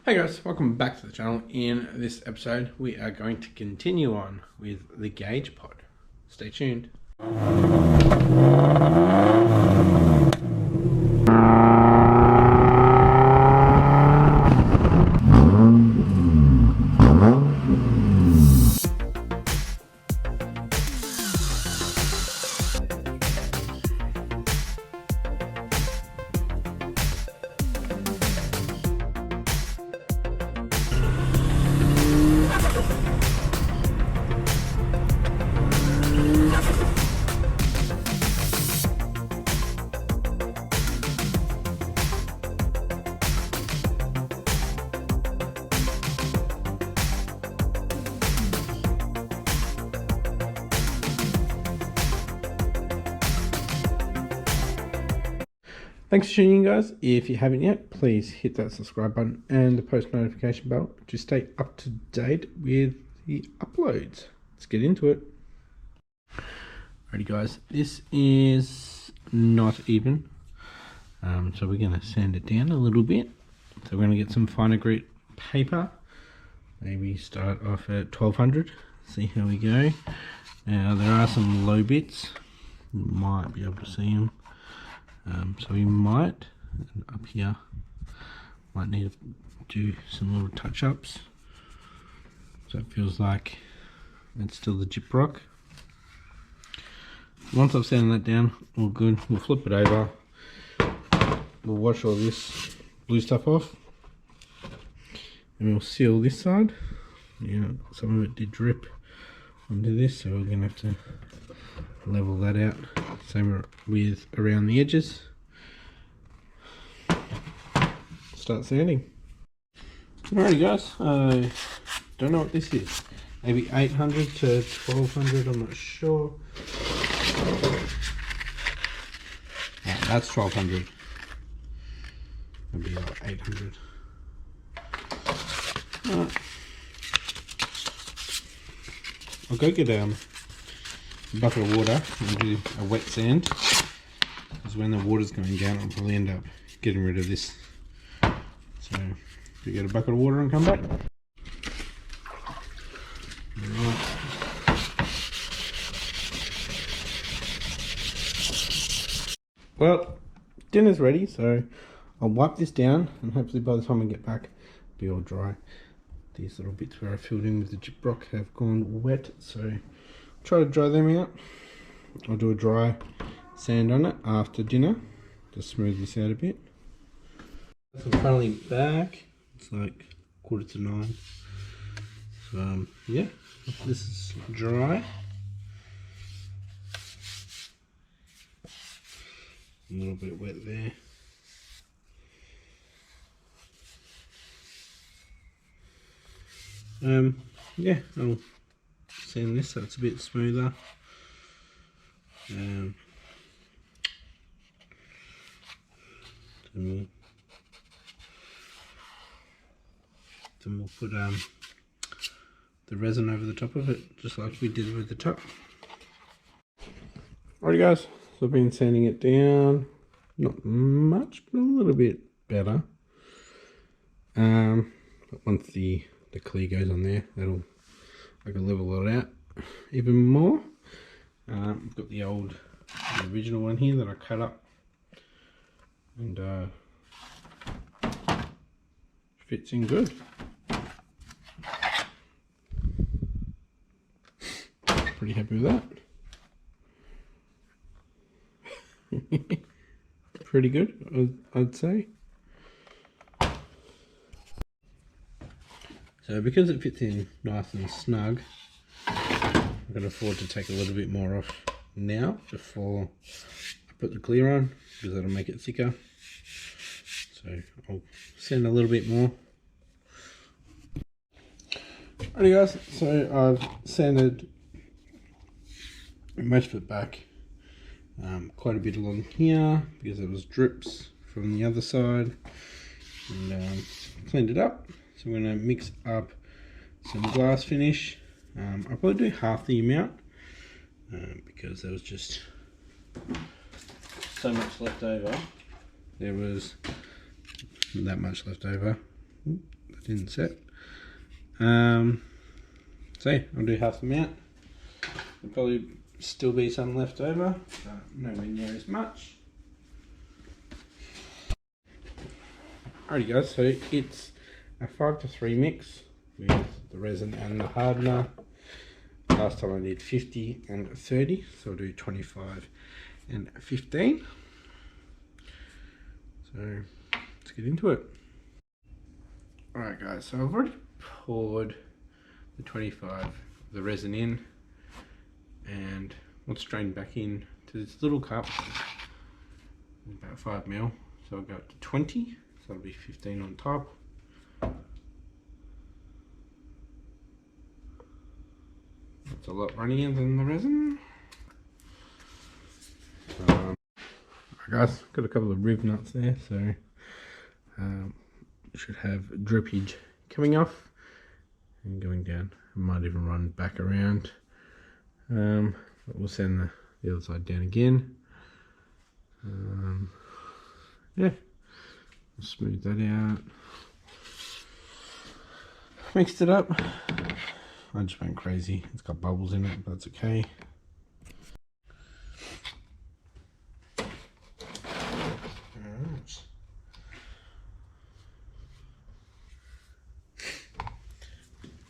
Hey guys, welcome back to the channel. In this episode, we are going to continue on with the gauge pod. Stay tuned. Thanks for tuning in, guys. If you haven't yet, please hit that subscribe button and the post notification bell to stay up to date with the uploads. Let's get into it. Alrighty guys, this is not even. So we're going to sand it down a little bit. So we're going to get some finer grit paper. Maybe start off at 1200. See how we go. Now there are some low bits. You might be able to see them. So we might, up here, might need to do some little touch-ups. So it feels like it's still the gyp rock. Once I've sanded that down, all good. We'll flip it over. We'll wash all this blue stuff off. And we'll seal this side. Yeah, some of it did drip onto this, so we're going to have to level that out. Same with around the edges. Start sanding. Alrighty guys, I don't know what this is. Maybe 800 to 1200, I'm not sure. Yeah, that's 1200. Maybe like 800. I'll go get a bucket of water and do a wet sand, because when the water's going down I'll probably end up getting rid of this. So we get a bucket of water and come back. Right. Well, dinner's ready, so I'll wipe this down and hopefully by the time I get back it'll be all dry. These little bits where I filled in with the gyp rock have gone wet, so try to dry them out. I'll do a dry sand on it after dinner to smooth this out a bit. So I'm finally back. It's like 9:15. So yeah, this is dry. A little bit wet there. Yeah, I'll sand this so it's a bit smoother. Then we'll put the resin over the top of it, just like we did with the top. Alright guys, so I've been sanding it down. Not much, but a little bit better. But once the clear goes on there, I can level it out even more. I've got the original one here that I cut up, and fits in good. Pretty happy with that. Pretty good, I'd say. So because it fits in nice and snug, I'm going to afford to take a little bit more off now before I put the clear on, because that'll make it thicker. So I'll sand a little bit more. Alrighty guys, so I've sanded most of it back. Quite a bit along here because there was drips from the other side, and cleaned it up. So I'm going to mix up some glass finish. I'll probably do half the amount because there was just so much left over. There was that much left over. That didn't set. So yeah, I'll do half the amount. There'll probably still be some left over, but nowhere near as much. Alrighty guys, so it's a 5:3 mix with the resin and the hardener. Last time I did 50 and 30, so I'll do 25 and 15. So let's get into it. Alright guys, so I've already poured the 25 of the resin in, and let's drain back in to this little cup, about 5 ml. So I'll go up to 20, so that'll be 15 on top. That's a lot runnier than the resin. Alright guys, got a couple of rib nuts there, so should have drippage coming off and going down. I might even run back around, but we'll send the other side down again. Yeah, smooth that out. Mixed it up. I just went crazy. It's got bubbles in it, but that's okay.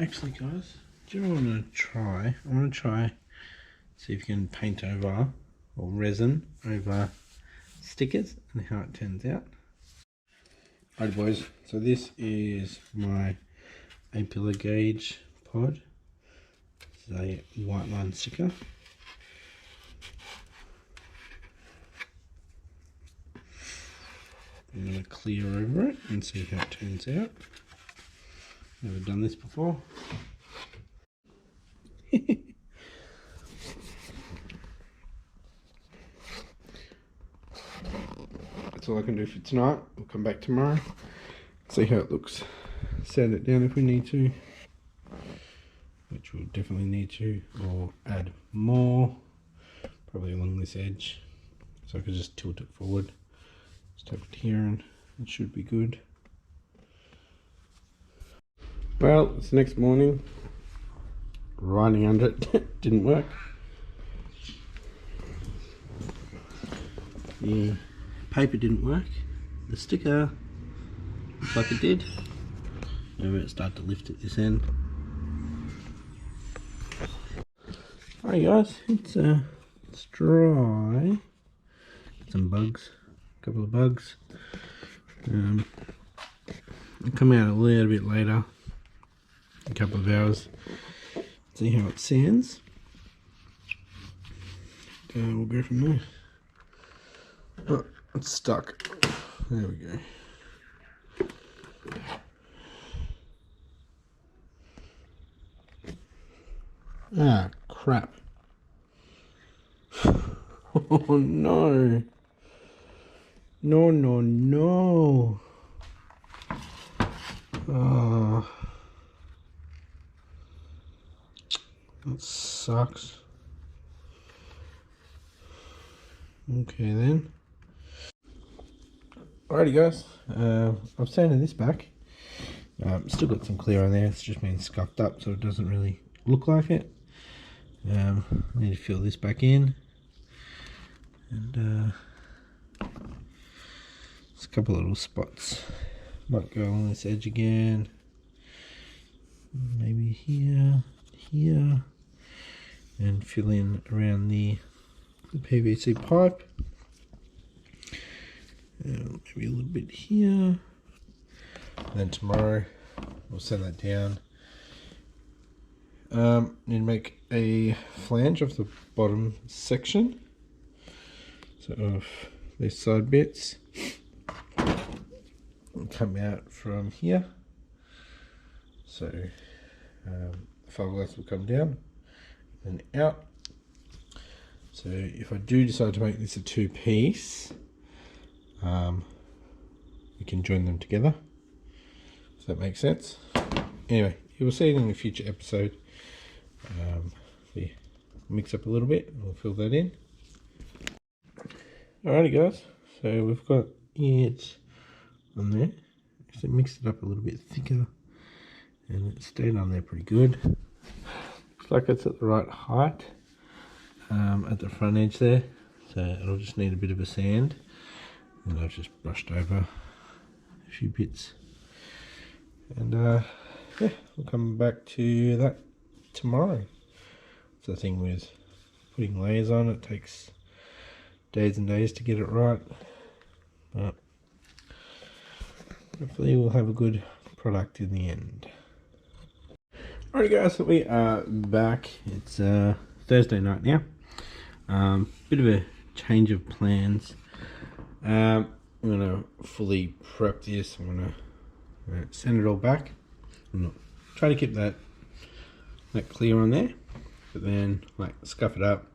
Actually guys, do you want to try? I want to try, see if you can paint over, or resin over stickers and how it turns out. Alright boys, so this is my 8 pillar gauge pod. This is a white line sticker. I'm going to clear over it and see how it turns out. Never done this before. That's all I can do for tonight. We'll come back tomorrow, see how it looks. Sand it down if we need to, which we'll definitely need to, or add more, probably along this edge. So I could just tilt it forward. Just tap it here and it should be good. Well, it's the next morning. Riding under it didn't work. The paper didn't work. The sticker looks like it did. Maybe it started to lift at this end. Alright guys, it's dry. Got some bugs, a couple of bugs. I'll come out a little bit later, a couple of hours, see how it sands. We'll go from there. Oh, it's stuck. There we go. Ah, crap. Oh no. No, no, no. Oh. That sucks. Okay then. Alrighty guys, I've sanded this back. Still got some clear on there, it's just been scuffed up so it doesn't really look like it. I need to fill this back in, and there's a couple of little spots. Might go along this edge again, maybe here, and fill in around the PVC pipe. Maybe a little bit here. And then tomorrow we'll send that down. Need to make a flange of the bottom section, so of these side bits will come out from here. So fiberglass will come down and out. So if I do decide to make this a two-piece, we can join them together. Does that make sense? Anyway, you will see it in a future episode. Mix up a little bit and we'll fill that in. Alrighty guys, so we've got it on there. because it mixed it up a little bit thicker and it stayed on there pretty good. Looks like it's at the right height at the front edge there, so it'll just need a bit of a sand, and I've just brushed over a few bits, and yeah, we'll come back to that tomorrow. It's the thing with putting layers on, it takes days and days to get it right, but hopefully we'll have a good product in the end. Alright guys, so we are back. It's Thursday night now. Bit of a change of plans. I'm gonna fully prep this. I'm gonna send it all back. Try to keep that clear on there, but then like scuff it up.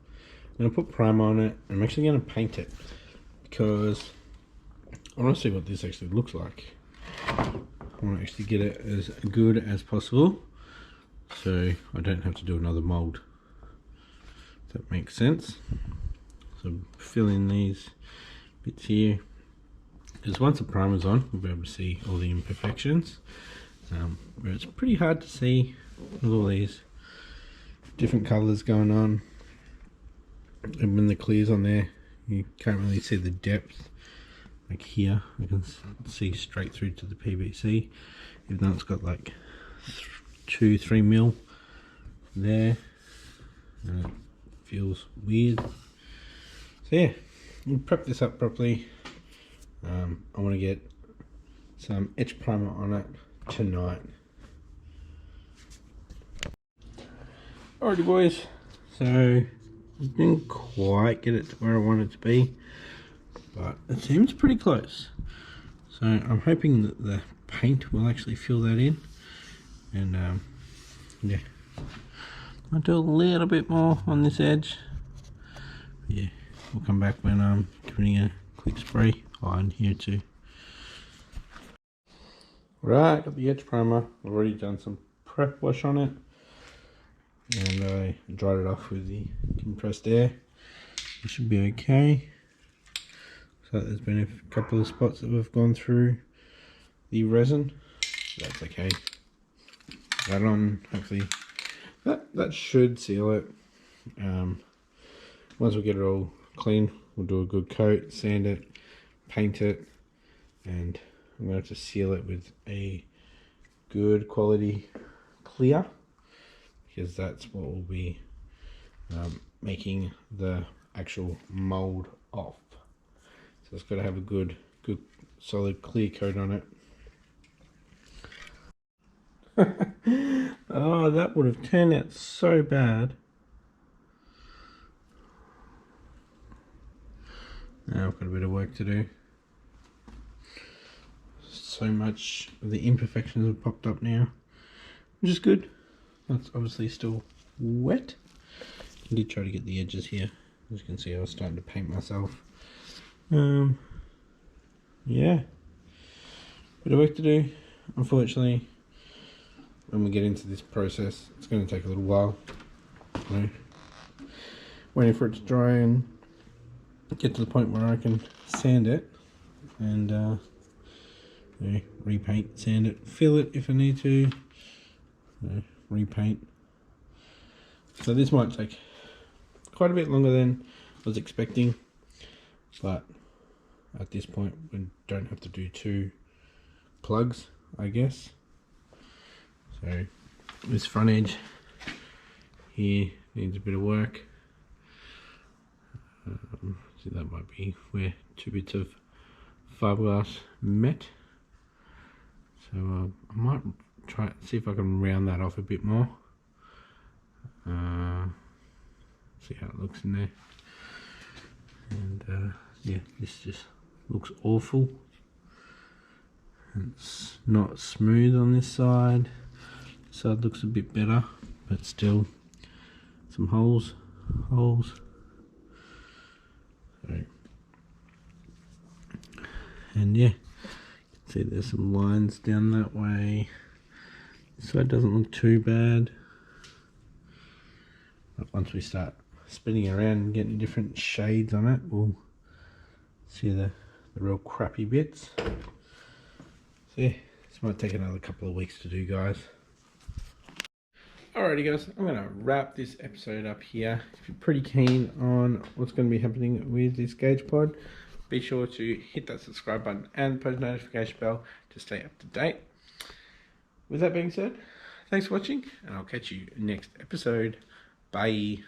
I'm gonna put primer on it. I'm actually gonna paint it because I want to see what this actually looks like. I want to actually get it as good as possible, so I don't have to do another mold. If that makes sense. So fill in these bits here, because once the primer's on, we'll be able to see all the imperfections. Where it's pretty hard to see with all these different colours going on, and when the clear's on there, you can't really see the depth. Like here, I can see straight through to the PVC, even though it's got like 2-3 mil there, and it feels weird. So yeah, we'll prep this up properly. I want to get some etch primer on it tonight. Alrighty boys, so I didn't quite get it to where I want it to be, but it seems pretty close. So I'm hoping that the paint will actually fill that in, and yeah, I'll do a little bit more on this edge. But yeah, we'll come back when I'm giving a quick spray on here too. Right, got the edge primer. I've already done some prep wash on it, and I dried it off with the compressed air. It should be okay. So there's been a couple of spots that we've gone through the resin. That's okay. That on, hopefully that should seal it. Once we get it all clean, we'll do a good coat, sand it, paint it, and I'm going to have to seal it with a good quality clear, because that's what will be making the actual mold off. So it's got to have a good solid clear coat on it. Oh, that would have turned out so bad. Now I've got a bit of work to do. So much of the imperfections have popped up now, which is good. That's obviously still wet. I did try to get the edges here. As you can see, I was starting to paint myself. Yeah, bit of work to do. Unfortunately, when we get into this process, it's going to take a little while. So, waiting for it to dry and get to the point where I can sand it and you know, repaint, sand it, fill it if I need to, you know, repaint. So this might take quite a bit longer than I was expecting, but at this point we don't have to do 2 plugs, I guess. So this front edge here needs a bit of work. So that might be where 2 bits of fiberglass met. So I might try see if I can round that off a bit more. See how it looks in there. And yeah, this just looks awful. It's not smooth on this side. This side looks a bit better, but still some holes. So, and yeah, you can see there's some lines down that way. This side doesn't look too bad. But once we start spinning around and getting different shades on it, we'll see the real crappy bits. So yeah, This might take another couple of weeks to do, guys. Alrighty guys, I'm going to wrap this episode up here. If you're pretty keen on what's going to be happening with this gauge pod, be sure to hit that subscribe button and post notification bell to stay up to date. With that being said, thanks for watching, and I'll catch you next episode. Bye.